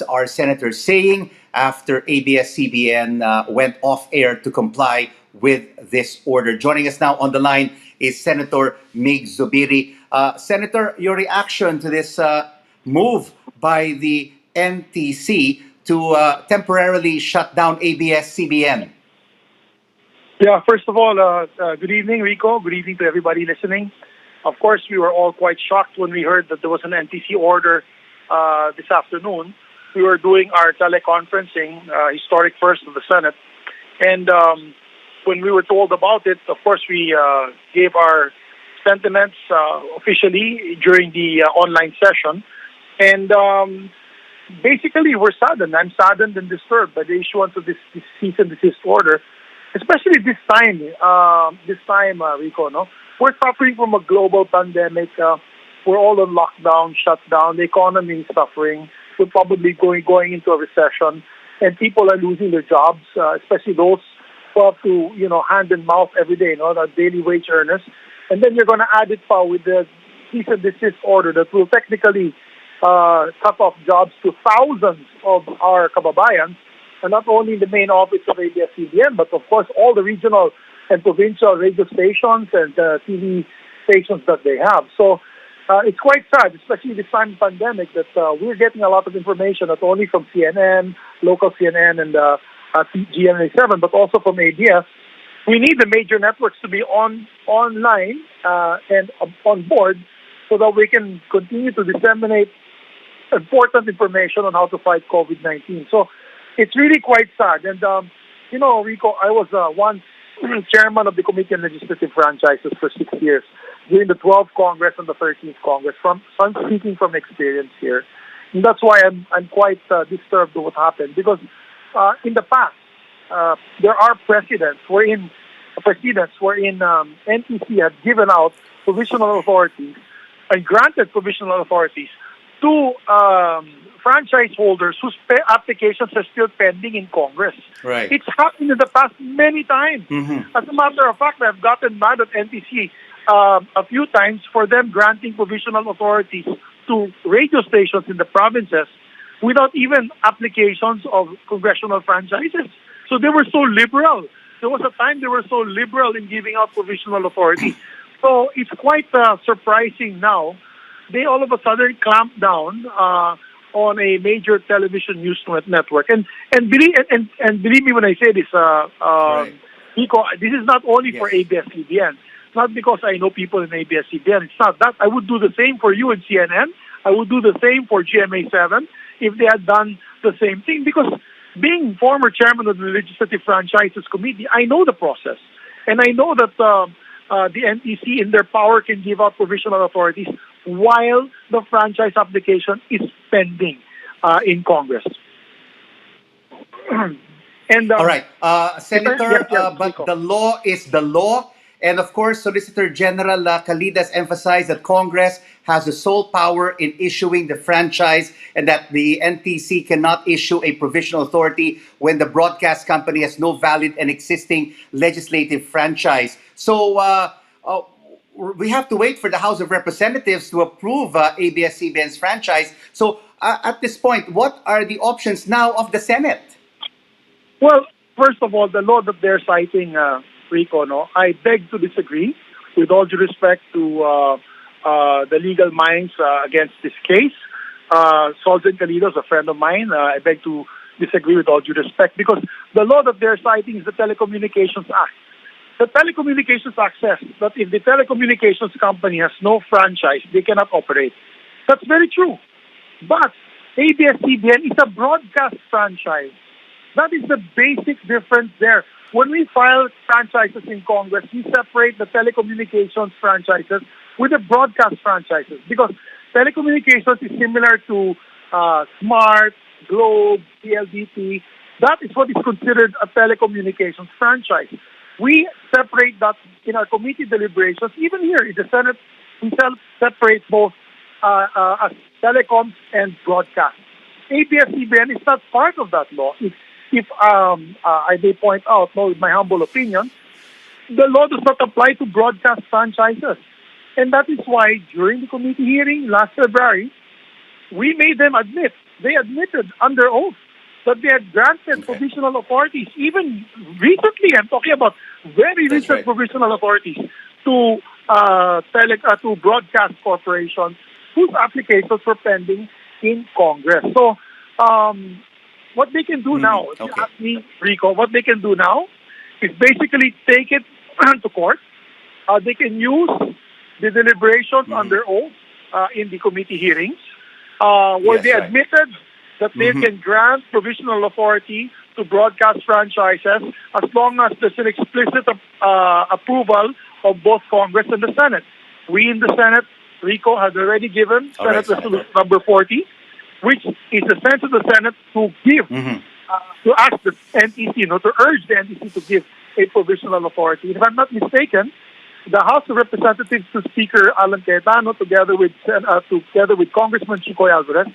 what are senators saying after ABS-CBN went off air to comply with this order. Joining us now on the line is Senator Mig Zubiri. Senator, your reaction to this move by the NTC to temporarily shut down ABS-CBN? Yeah, first of all, good evening, Rico. Good evening to everybody listening. Of course, we were all quite shocked when we heard that there was an NTC order this afternoon. We were doing our teleconferencing, historic first of the Senate. And when we were told about it, of course, we gave our sentiments officially during the online session. And basically, we're saddened. I'm saddened and disturbed by the issuance of this cease and desist order, especially this time, Rico. No? We're suffering from a global pandemic. We're all on lockdown, shutdown. The economy is suffering. We're probably going into a recession, and people are losing their jobs, especially those who have to, hand and mouth every day, the daily wage earners. And then you're going to add it with the cease and desist order that will technically cut off jobs to thousands of our kababayans, and not only in the main office of ABS-CBN, but of course all the regional and provincial radio stations and TV stations that they have. So it's quite sad, especially this time of pandemic, that we're getting a lot of information, not only from CNN, local CNN and GMA7, but also from ABS. We need the major networks to be online and on board so that we can continue to disseminate important information on how to fight COVID-19. So it's really quite sad. And, Rico, I was once chairman of the Committee on Legislative Franchises for 6 years during the 12th Congress and the 13th Congress. So I'm speaking from experience here. And that's why I'm quite disturbed with what happened. Because in the past, there are precedents wherein NTC had given out provisional authorities and granted provisional authorities to franchise holders whose applications are still pending in Congress. Right. It's happened in the past many times. Mm-hmm. As a matter of fact, I've gotten mad at NTC a few times for them granting provisional authorities to radio stations in the provinces without even applications of congressional franchises. So they were so liberal. There was a time they were so liberal in giving out provisional authority. So it's quite surprising now. They all of a sudden clamped down on a major television news network. And believe me when I say this, Right. Nico, this is not only for Yes. ABS-CBN. It's not because I know people in ABS-CBN. It's not that. I would do the same for you in CNN. I would do the same for GMA7 if they had done the same thing. Because being former chairman of the Legislative Franchises Committee, I know the process. And I know that the NTC in their power can give out provisional authorities while the franchise application is pending in Congress. And All right, Senator, yes, but Nico. the law is the law. And of course, Solicitor General Calidas emphasized that Congress has the sole power in issuing the franchise and that the NTC cannot issue a provisional authority when the broadcast company has no valid and existing legislative franchise. So we have to wait for the House of Representatives to approve ABS-CBN's franchise. So at this point, what are the options now of the Senate? Well, first of all, the law that they're citing, Rico, I beg to disagree. With all due respect to the legal minds against this case, Solzen Calido is a friend of mine. I beg to disagree with all due respect because the law that they're citing is the Telecommunications Act. The Telecommunications Act says that if the telecommunications company has no franchise, they cannot operate. That's very true. But ABS-CBN is a broadcast franchise. That is the basic difference there. When we file franchises in Congress, we separate the telecommunications franchises with the broadcast franchises because telecommunications is similar to Smart, Globe, PLDT. That is what is considered a telecommunications franchise. We separate that in our committee deliberations. Even here in the Senate, we separate both as telecoms and broadcast. ABS-CBN is not part of that law. If I may point out, with my humble opinion, the law does not apply to broadcast franchises. And that is why during the committee hearing last February, we made them admit they admitted under oath that they had granted provisional authorities. Even recently, I'm talking about very That's recent right. provisional authorities to to broadcast corporations whose applications were pending in Congress. So, what they can do now, if you Okay. ask me, Rico, what they can do now is basically take it to court. They can use the deliberations under oath in the committee hearings, where Yes, they right. admitted that they can grant provisional authority to broadcast franchises as long as there's an explicit approval of both Congress and the Senate. We in the Senate, Rico, has already given All right, Senate Senator. Resolution number 40, which is the sense of the Senate to give, to ask the NTC, to urge the NTC to give a provisional authority. If I'm not mistaken, the House of Representatives to Speaker Alan Cayetano, together with Congressman Chico Alvarez,